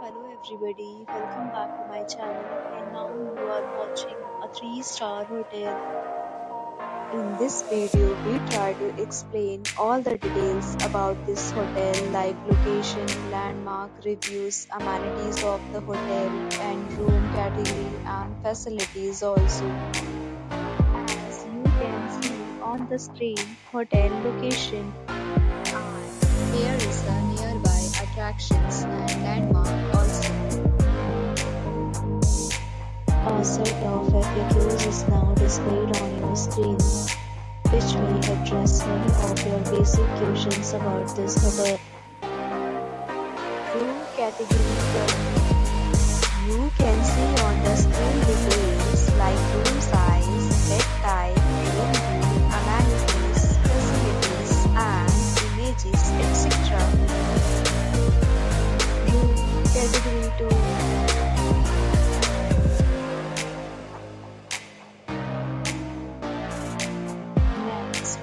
Hello everybody, welcome back to my channel and now you are watching a 3-star hotel. In this video, we try to explain all the details about this hotel like location, landmark, reviews, amenities of the hotel and room category and facilities also. As you can see on the screen, hotel location. Here is the nearby attractions and landmark also. A set of FAQs is now displayed on your screen, which may address many of your basic questions about this hotel. Room category. You can see on the screen details like room size, bed type, room view, amenities, facilities, and images, etc. Room category 2.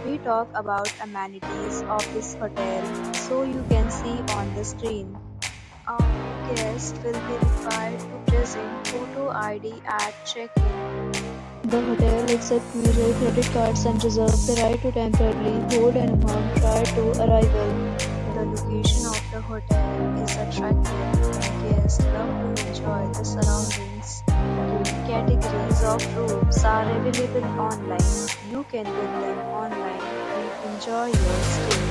We talk about amenities of this hotel, so you can see on the screen. Our guests will be required to present photo ID at check-in. The hotel accepts major credit cards and reserves the right to temporarily hold an amount prior to arrival. The location of the hotel is attractive and guests love to enjoy the surroundings. Categories of rooms are available online. You can book them online and enjoy your stay.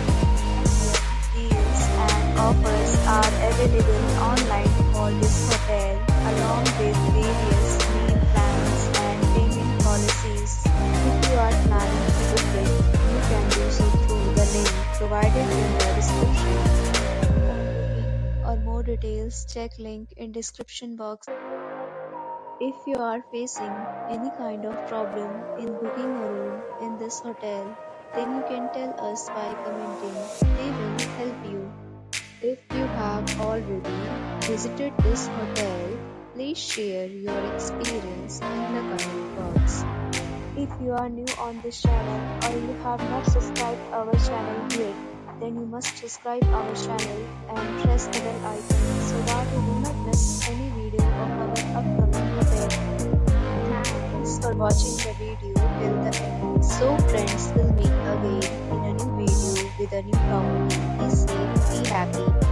Deals and offers are available online for this hotel along with various meal plans and payment policies. If you are planning to book it, you can do so through the link provided in the description. For more details, check link in description box. If you are facing any kind of problem in booking a room in this hotel, then you can tell us by commenting. We will help you. If you have already visited this hotel, please share your experience in the comment box. If you are new on this channel or you have not subscribed our channel yet, then you must subscribe our channel and press the bell icon so that you do not miss any video of our upcoming hotel. Thanks for watching the video till the end. So friends, will meet again in a new video with a new topic. Be safe, be happy.